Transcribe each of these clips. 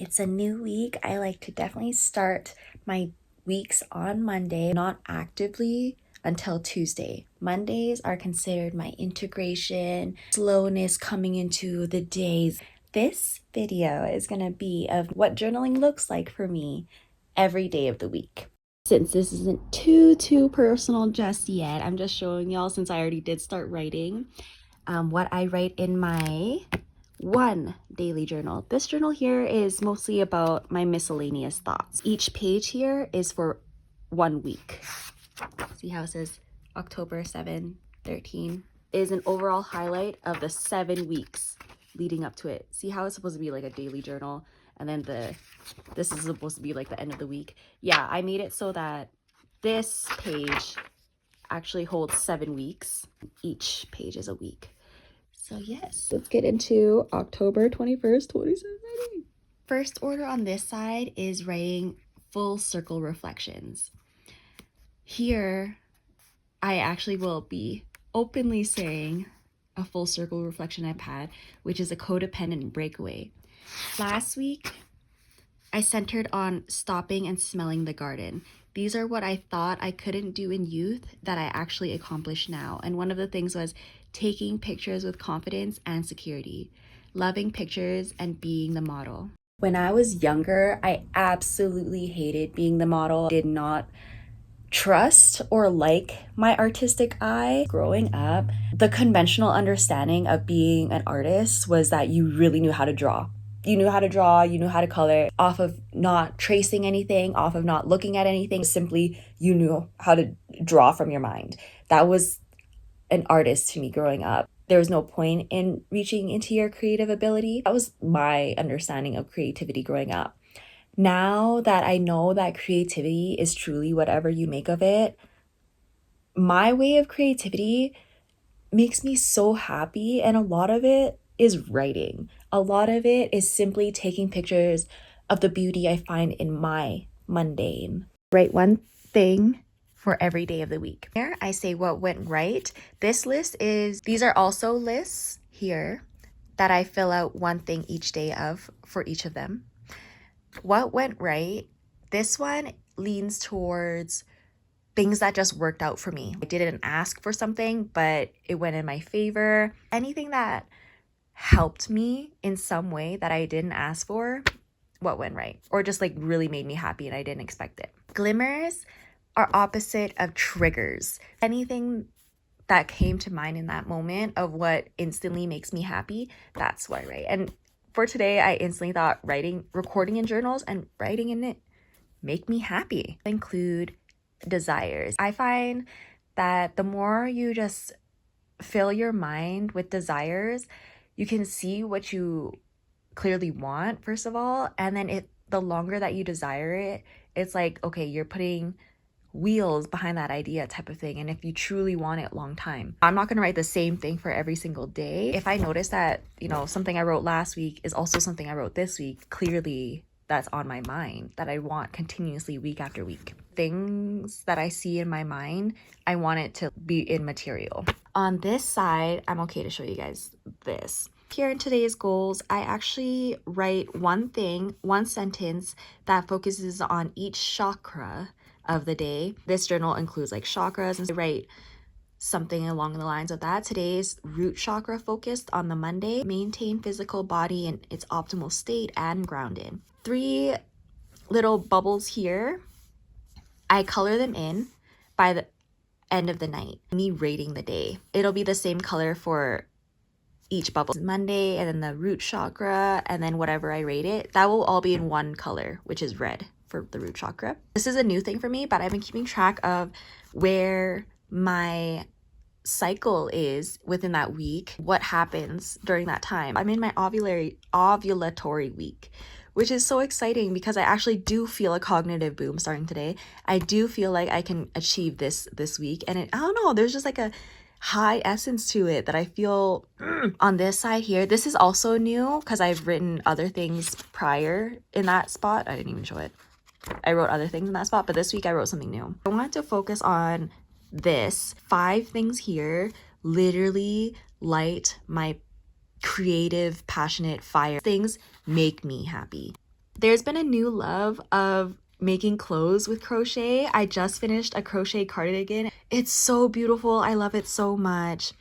It's a new week. I like to definitely start my weeks on Monday, not actively until Tuesday. Mondays are considered my integration, slowness coming into the days. This video is going to be of what journaling looks like for me every day of the week. Since this isn't too personal just yet, I'm just showing y'all, since I already did start writing, what I write in my one daily journal. This journal here is mostly about my miscellaneous thoughts. Each page here is for 1 week. See how it says October 7, 13 is an overall highlight of the 7 weeks leading up to it. See how it's supposed to be like a daily journal, and then this is supposed to be like the end of the week. Yeah, I made it so that this page actually holds 7 weeks. Each page is a week. So yes, let's get into October 21st, 2017. First order on this side is writing full circle reflections. Here, I actually will be openly saying a full circle reflection I've had, which is a codependent breakaway. Last week, I centered on stopping and smelling the garden. These are what I thought I couldn't do in youth that I actually accomplish now. And one of the things was taking pictures with confidence and security, loving pictures and being the model. When I was younger, I absolutely hated being the model. Did not trust or like my artistic eye. Growing up, the conventional understanding of being an artist was that you really knew how to draw. You knew how to draw, you knew how to color, off of not tracing anything, off of not looking at anything. Simply, you knew how to draw from your mind. That was an artist to me growing up. There was no point in reaching into your creative ability. That was my understanding of creativity growing up. Now that I know that creativity is truly whatever you make of it, my way of creativity makes me so happy, and a lot of it is writing. A lot of it is simply taking pictures of the beauty I find in my mundane. Write one thing for every day of the week. Here I say what went right. These are also lists here that I fill out one thing each day of for each of them. What went right? This one leans towards things that just worked out for me. I didn't ask for something, but it went in my favor. Anything that helped me in some way that I didn't ask for, what went right? Or just like really made me happy and I didn't expect it. Glimmers are opposite of triggers. Anything that came to mind in that moment of what instantly makes me happy, that's what I write. And for today, I instantly thought recording in journals and writing in it make me happy. Include desires. I find that the more you just fill your mind with desires, you can see what you clearly want, first of all, and then the longer that you desire it, it's like, okay, you're putting wheels behind that idea type of thing. And if you truly want it long time, I'm not going to write the same thing for every single day. If I notice that, something I wrote last week is also something I wrote this week, clearly that's on my mind that I want continuously week after week. Things that I see in my mind, I want it to be in material. On this side, I'm okay to show you guys this. Here in today's goals, I actually write one sentence that focuses on each chakra of the day. This journal includes like chakras, and I write something along the lines of that. Today's root chakra focused on the Monday, maintain physical body in its optimal state and grounded. 3 little bubbles here, I color them in by the end of the night, me rating the day. It'll be the same color for each bubble. Monday, and then the root chakra, and then whatever I rate it, that will all be in one color, which is red for the root chakra. This is a new thing for me, but I've been keeping track of where my cycle is within that week, what happens during that time. I'm in my ovulatory week, which is so exciting because I actually do feel a cognitive boom starting today. I do feel like I can achieve this week, and I don't know, there's just like a high essence to it that I feel. On this side here, this is also new because I've written other things prior in that spot. I didn't even show it. I wrote other things in that spot, but this week I wrote something new. I wanted to focus on this 5 things here literally light my creative, passionate fire. Things make me happy. There's been a new love of making clothes with crochet. I just finished a crochet cardigan. It's so beautiful. I love it so much.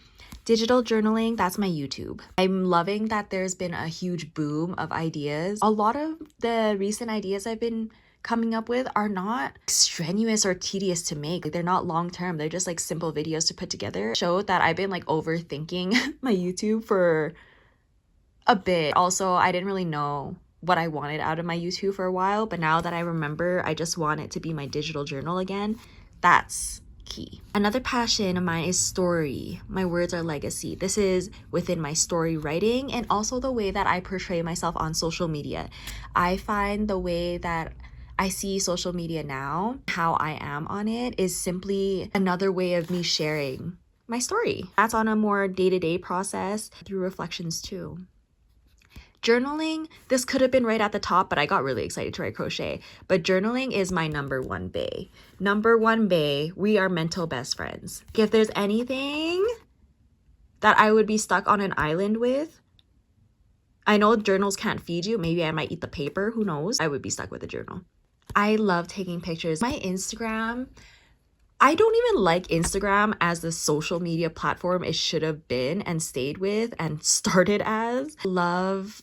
Digital journaling, that's my YouTube. I'm loving that there's been a huge boom of ideas. A lot of the recent ideas I've been coming up with are not strenuous or tedious to make. Like, they're not long term. They're just like simple videos to put together. Showed that I've been like overthinking my YouTube for a bit. Also, I didn't really know what I wanted out of my YouTube for a while, but now that I remember, I just want it to be my digital journal again. That's key. Another passion of mine is story. My words are legacy. This is within my story writing and also the way that I portray myself on social media. I find the way that I see social media now, how I am on it, is simply another way of me sharing my story. That's on a more day-to-day process through reflections too. Journaling, this could have been right at the top, but I got really excited to write crochet. But journaling is my number one bae. Number one bae, we are mental best friends. If there's anything that I would be stuck on an island with, I know journals can't feed you. Maybe I might eat the paper, who knows? I would be stuck with a journal. I love taking pictures. My Instagram, I don't even like Instagram as the social media platform it should have been and stayed with and started as. Love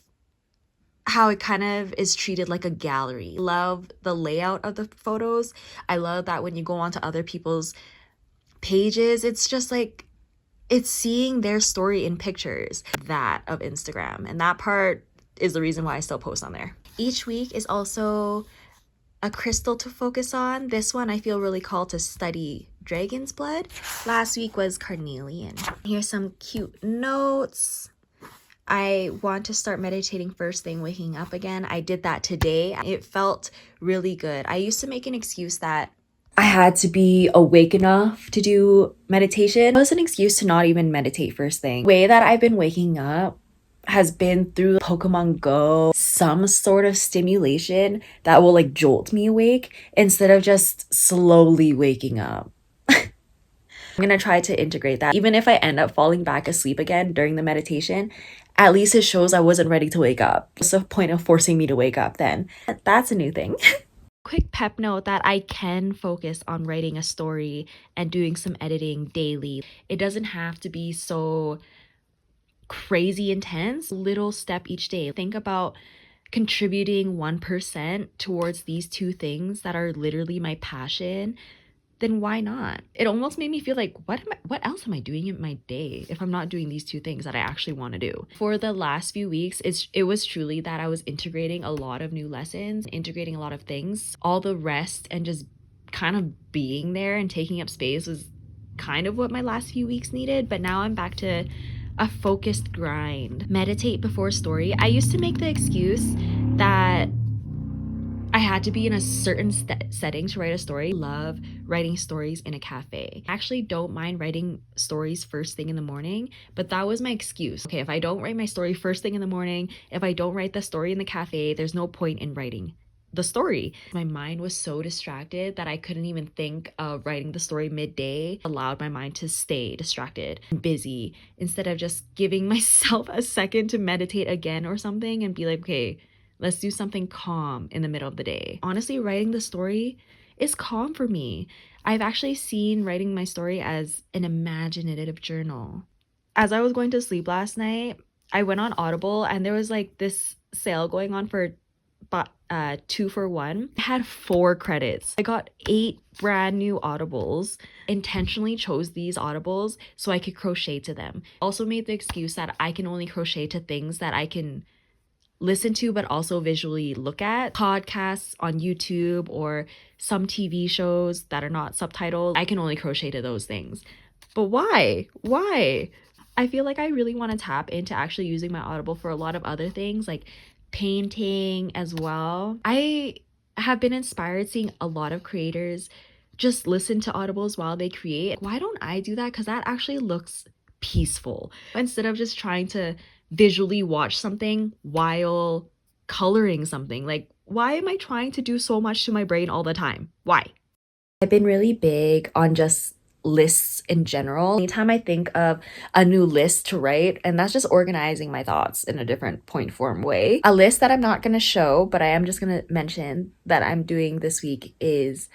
how it kind of is treated like a gallery. Love the layout of the photos. I love that when you go onto other people's pages, it's just like it's seeing their story in pictures. That of Instagram. And that part is the reason why I still post on there. Each week is also a crystal to focus on. This one I feel really called to study dragon's blood. Last week was carnelian. Here's some cute notes. I want to start meditating first thing waking up again. I did that today. It felt really good. I used to make an excuse that I had to be awake enough to do meditation. It was an excuse to not even meditate first thing. The way that I've been waking up has been through Pokemon Go, some sort of stimulation that will like jolt me awake instead of just slowly waking up. I'm gonna try to integrate that. Even if I end up falling back asleep again during the meditation, at least it shows I wasn't ready to wake up. What's the point of forcing me to wake up then? That's a new thing. Quick pep note that I can focus on writing a story and doing some editing daily. It doesn't have to be so crazy intense. Little step each day. Think about contributing 1% towards these two things that are literally my passion. Then why not? It almost made me feel like, what else am I doing in my day if I'm not doing these two things that I actually want to do? For the last few weeks, it was truly that I was integrating a lot of new lessons, integrating a lot of things. All the rest and just kind of being there and taking up space was kind of what my last few weeks needed, but now I'm back to a focused grind. Meditate before story. I used to make the excuse that I had to be in a certain setting to write a story. Love writing stories in a cafe. I actually don't mind writing stories first thing in the morning, but that was my excuse. Okay, if I don't write my story first thing in the morning, if I don't write the story in the cafe, there's no point in writing the story. My mind was so distracted that I couldn't even think of writing the story midday. Allowed my mind to stay distracted and busy instead of just giving myself a second to meditate again or something and be like, okay, let's do something calm in the middle of the day. Honestly, writing the story is calm for me. I've actually seen writing my story as an imaginative journal. As I was going to sleep last night, I went on Audible and there was like this sale going on for 2 for 1. I had 4 credits. I got 8 brand new Audibles. Intentionally chose these Audibles so I could crochet to them. Also made the excuse that I can only crochet to things that I can listen to but also visually look at. Podcasts on YouTube or some TV shows that are not subtitled, I can only crochet to those things. But why? I feel like I really want to tap into actually using my Audible for a lot of other things like painting as well. I have been inspired seeing a lot of creators just listen to Audibles while they create. Why don't I do that? Because that actually looks peaceful instead of just trying to visually watch something while coloring something. Like, why am I trying to do so much to my brain all the time? Why? I've been really big on just lists in general. Anytime I think of a new list to write, and that's just organizing my thoughts in a different point form way. A list that I'm not going to show, but I am just going to mention that I'm doing this week is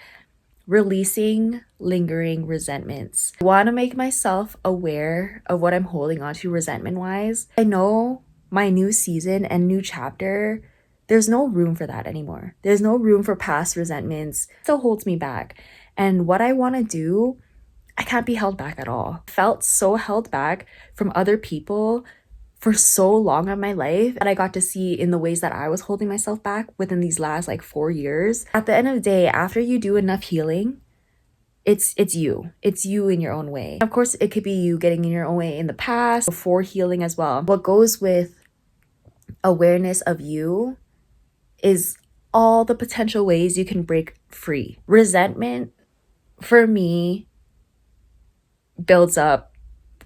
releasing lingering resentments. I want to make myself aware of what I'm holding on to resentment wise. I know my new season and new chapter, there's no room for that anymore. There's no room for past resentments. It still holds me back. And what I want to do, I can't be held back at all. I felt so held back from other people for so long of my life, that I got to see in the ways that I was holding myself back within these last like 4 years. At the end of the day, after you do enough healing, it's you in your own way. Of course, it could be you getting in your own way in the past before healing as well. What goes with awareness of you is all the potential ways you can break free. Resentment for me builds up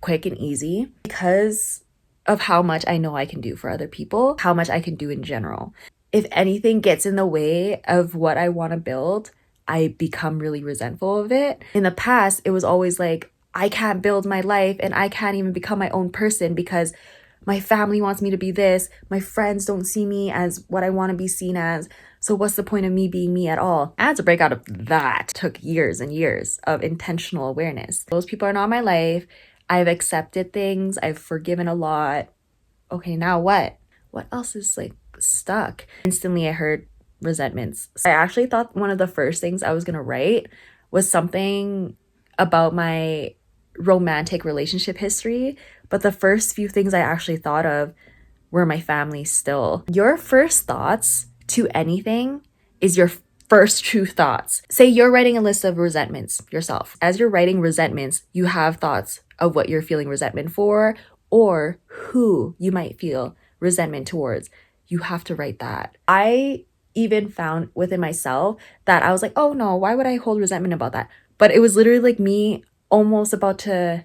quick and easy because of how much I know I can do for other people, how much I can do in general. If anything gets in the way of what I want to build, I become really resentful of it. In the past, it was always like, I can't build my life and I can't even become my own person because my family wants me to be this. My friends don't see me as what I want to be seen as. So what's the point of me being me at all? I had to break out of that. It took years and years of intentional awareness. Those people are not my life. I've accepted things. I've forgiven a lot. Okay, now what? What else is like stuck? Instantly, I heard resentments. I actually thought one of the first things I was going to write was something about my romantic relationship history. But the first few things I actually thought of were my family still. Your first thoughts to anything is your first true thoughts. Say you're writing a list of resentments yourself. As you're writing resentments, you have thoughts of what you're feeling resentment for or who you might feel resentment towards. You have to write that. I even found within myself that I was like, oh no, why would I hold resentment about that? But it was literally like me almost about to,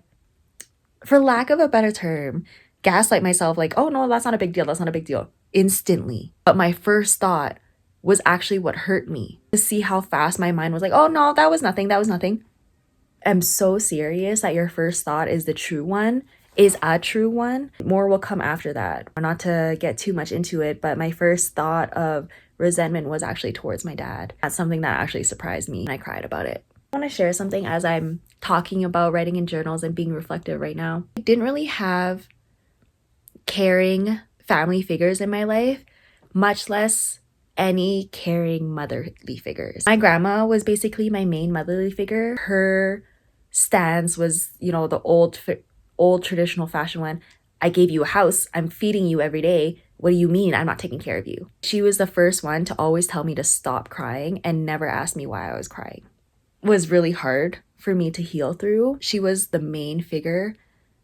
for lack of a better term, gaslight myself like, oh no, that's not a big deal. That's not a big deal. Instantly. But my first thought was actually what hurt me. To see how fast my mind was like, oh no, that was nothing. That was nothing. I'm so serious that your first thought is the true one, is a true one. More will come after that. Not to get too much into it, but my first thought of resentment was actually towards my dad. That's something that actually surprised me and I cried about it. I want to share something as I'm talking about writing in journals and being reflective right now. I didn't really have caring family figures in my life, much less any caring motherly figures. My grandma was basically my main motherly figure. Her stance was, you know, the old traditional fashion one. I gave you a house. I'm feeding you every day. What do you mean I'm not taking care of you? She was the first one to always tell me to stop crying and never ask me why I was crying. It was really hard for me to heal through. She was the main figure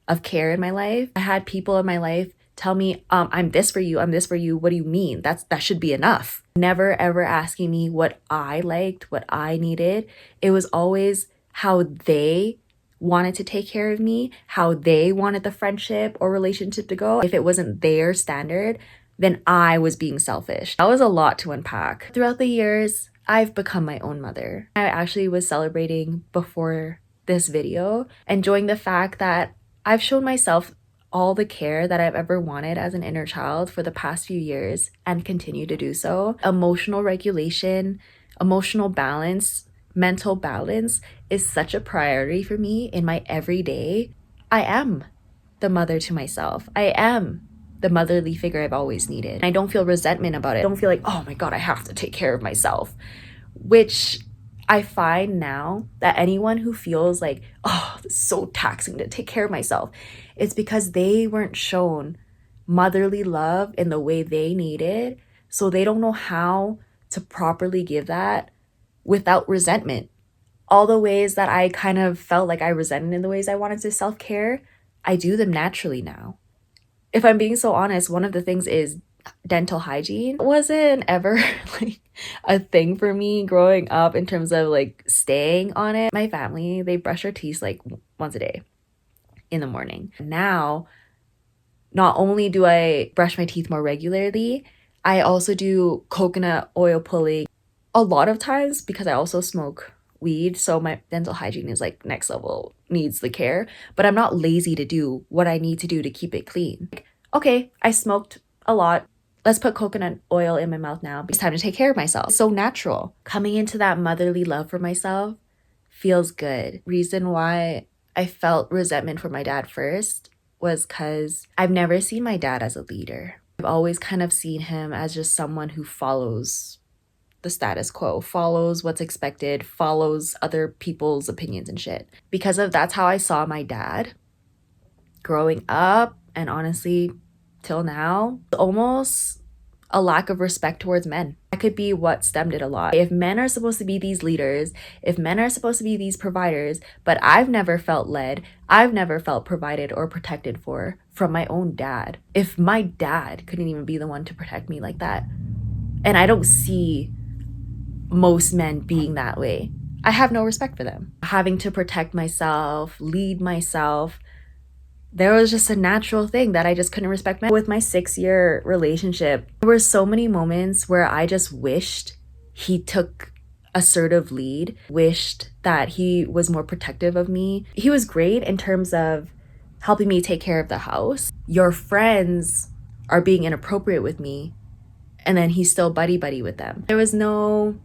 of care in my life. I had people in my life tell me, I'm this for you. I'm this for you. What do you mean? That should be enough. Never ever asking me what I liked, what I needed. It was always how they wanted to take care of me, how they wanted the friendship or relationship to go. If it wasn't their standard, then I was being selfish. That was a lot to unpack. Throughout the years, I've become my own mother. I actually was celebrating before this video, enjoying the fact that I've shown myself all the care that I've ever wanted as an inner child for the past few years and continue to do so. Emotional regulation, emotional balance, mental balance is such a priority for me in my everyday. I am the mother to myself. I am the motherly figure I've always needed. I don't feel resentment about it. I don't feel like, oh my God, I have to take care of myself, which I find now that anyone who feels like, oh, it's so taxing to take care of myself, it's because they weren't shown motherly love in the way they needed. So they don't know how to properly give that without resentment. All the ways that I kind of felt like I resented in the ways I wanted to self-care, I do them naturally now. If I'm being so honest, one of the things is dental hygiene. It wasn't ever like a thing for me growing up in terms of like staying on it. My family, they brush their teeth like once a day in the morning. Now, not only do I brush my teeth more regularly, I also do coconut oil pulling a lot of times because I also smoke weed, so my dental hygiene is like next level, needs the care, but I'm not lazy to do what I need to do to keep it clean. Like, okay, I smoked a lot. Let's put coconut oil in my mouth now. It's time to take care of myself. It's so natural. Coming into that motherly love for myself feels good. Reason why I felt resentment for my dad first was because I've never seen my dad as a leader. I've always kind of seen him as just someone who follows the status quo, follows what's expected, follows other people's opinions and shit. Because of that's how I saw my dad growing up, and honestly till now, almost a lack of respect towards men. That could be what stemmed it a lot. If men are supposed to be these leaders, if men are supposed to be these providers, but I've never felt led, I've never felt provided or protected for from my own dad. If my dad couldn't even be the one to protect me like that, and I don't see most men being that way, I have no respect for them. Having to protect myself, lead myself, there was just a natural thing that I just couldn't respect men. With my 6-year relationship, there were so many moments where I just wished he took assertive lead, wished that he was more protective of me. He was great in terms of helping me take care of the house. Your friends are being inappropriate with me, and then he's still buddy with them. There was no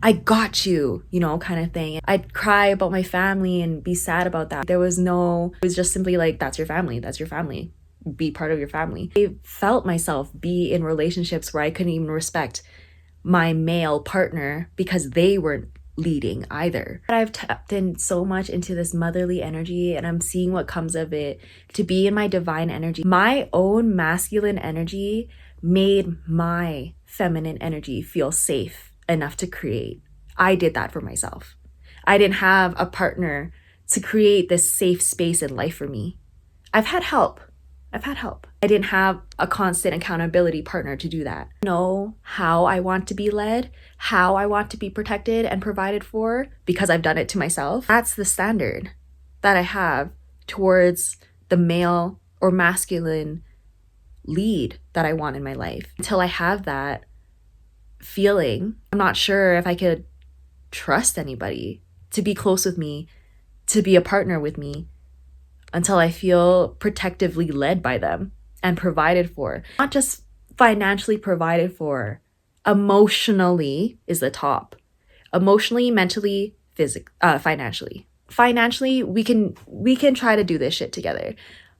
I got you, kind of thing. I'd cry about my family and be sad about that. It was just simply like, that's your family, be part of your family. I felt myself be in relationships where I couldn't even respect my male partner because they weren't leading either. I've tapped in so much into this motherly energy, and I'm seeing what comes of it, to be in my divine energy. My own masculine energy made my feminine energy feel safe enough to create. I did that for myself. I didn't have a partner to create this safe space in life for me. I've had help. I didn't have a constant accountability partner to do that. I know how I want to be led, how I want to be protected and provided for, because I've done it to myself. That's the standard that I have towards the male or masculine lead that I want in my life. Until I have that feeling, I'm not sure if I could trust anybody to be close with me, to be a partner with me, until I feel protectively led by them and provided for. Not just financially provided for, emotionally is the top. Emotionally, mentally, financially. Financially, we can try to do this shit together.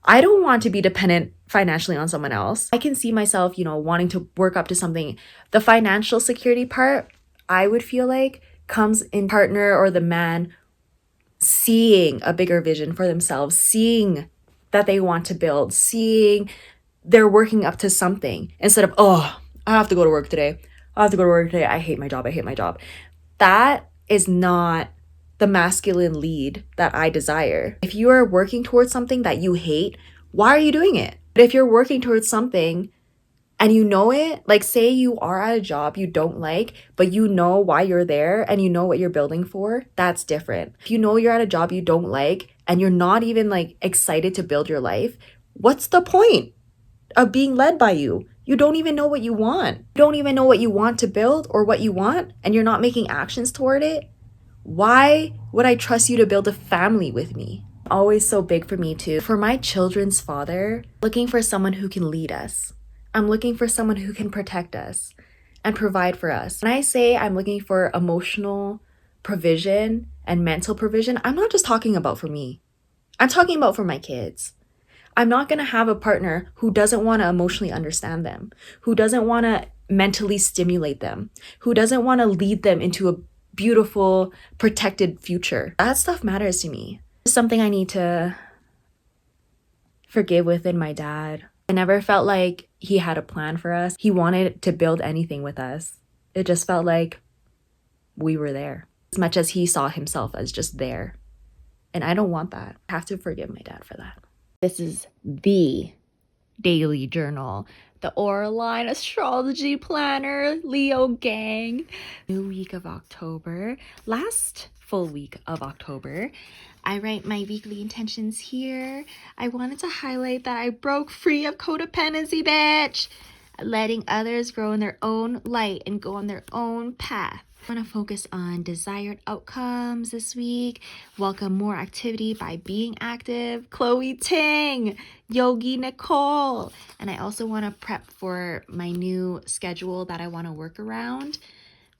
I don't want to be dependent financially on someone else. I can see myself, wanting to work up to something. The financial security part, I would feel like, comes in partner or the man seeing a bigger vision for themselves, seeing that they want to build, seeing they're working up to something, instead of, oh, I have to go to work today. I hate my job. That is not the masculine lead that I desire. If you are working towards something that you hate, why are you doing it? But if you're working towards something and you know it, like say you are at a job you don't like, but you know why you're there and you know what you're building for, that's different. If you know you're at a job you don't like and you're not even like excited to build your life, what's the point of being led by you? You don't even know what you want. You don't even know what you want to build or what you want, and you're not making actions toward it. Why would I trust you to build a family with me? Always so big for me too. For my children's father, looking for someone who can lead us. I'm looking for someone who can protect us and provide for us. When I say I'm looking for emotional provision and mental provision, I'm not just talking about for me. I'm talking about for my kids. I'm not going to have a partner who doesn't want to emotionally understand them, who doesn't want to mentally stimulate them, who doesn't want to lead them into a beautiful, protected future. That stuff matters to me. It's something I need to forgive within my dad. I never felt like he had a plan for us. He wanted to build anything with us. It just felt like we were there, as much as he saw himself as just there. And I don't want that. I have to forgive my dad for that. This is the daily journal, the Auraline astrology planner, Leo gang. New week of October, last full week of October. I write my weekly intentions here. I wanted to highlight that I broke free of codependency, bitch. letting others grow in their own light and go on their own path. I want to focus on desired outcomes this week. Welcome more activity by being active. Chloe Ting, Yogi Nicole. And I also want to prep for my new schedule that I want to work around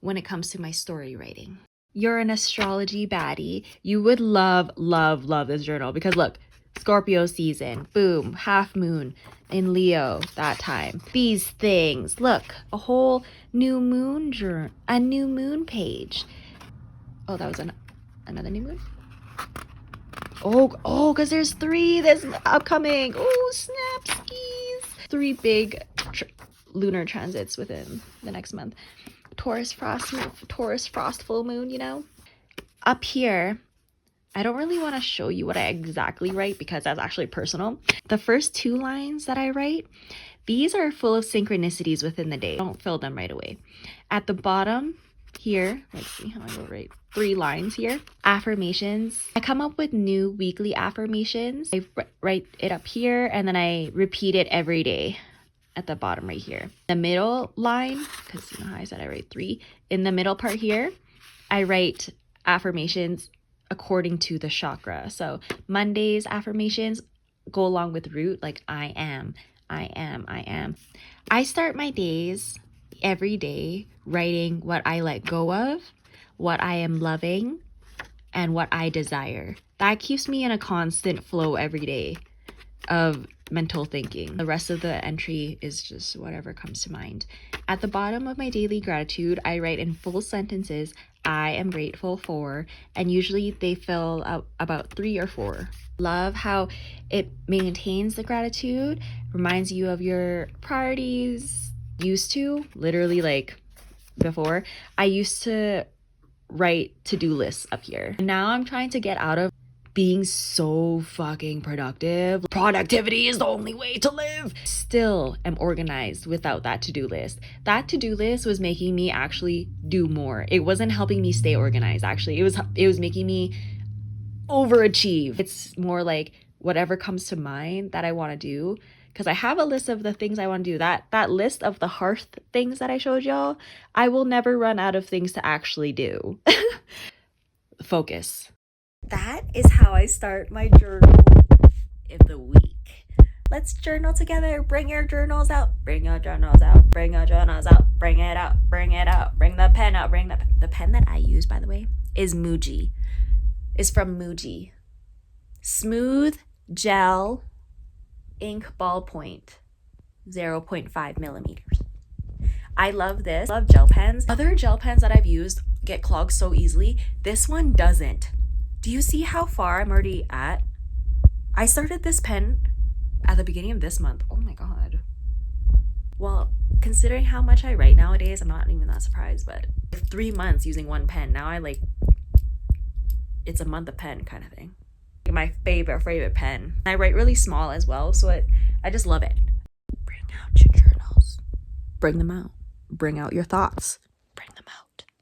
when it comes to my story writing. You're an astrology baddie. You would love, love, love this journal because look, Scorpio season, boom, half moon in Leo that time. These things, look, a whole new moon journal, a new moon page. Oh, that was another new moon? Oh, because there's 3 that's upcoming. Oh, snap skis. 3 big lunar transits within the next month. Taurus frost full moon, you know? Up here, I don't really want to show you what I exactly write because that's actually personal. The first 2 lines that I write, these are full of synchronicities within the day. Don't fill them right away. At the bottom here, let's see how I will write 3 lines here. Affirmations. I come up with new weekly affirmations. I write it up here and then I repeat it every day at the bottom right here. The middle line, because you know how I said I write 3. In the middle part here, I write affirmations according to the chakra. So Monday's affirmations go along with root, like I am. I start my days every day writing what I let go of, what I am loving, and what I desire. That keeps me in a constant flow every day of mental thinking. The rest of the entry is just whatever comes to mind. At the bottom of my daily gratitude, I write in full sentences, I am grateful for, and usually they fill out about 3 or 4. Love how it maintains the gratitude, reminds you of your priorities. Used to, literally like before, I used to write to-do lists up here. Now I'm trying to get out of being so fucking productive. Productivity is the only way to live. Still am organized without that to-do list. That to-do list was making me actually do more. It wasn't helping me stay organized, actually. It was making me overachieve. It's more like whatever comes to mind that I want to do. Because I have a list of the things I want to do. That list of the hearth things that I showed y'all, I will never run out of things to actually do. Focus. That is how I start my journal of the week. Let's journal together. Bring your journals out. Bring your journals out. Bring your journals out. Bring it out. Bring it out. Bring the pen out. Bring the pen that I use, by the way, is Muji. Is from Muji. Smooth gel ink ballpoint, 0.5 millimeters. I love this. Love gel pens. Other gel pens that I've used get clogged so easily. This one doesn't. Do you see how far I'm already at? I started this pen at the beginning of this month. Oh my god. Well, considering how much I write nowadays, I'm not even that surprised, but 3 months using one pen. Now it's a month of pen kind of thing. My favorite pen. I write really small as well, so I just love it. Bring out your journals. Bring them out. Bring out your thoughts.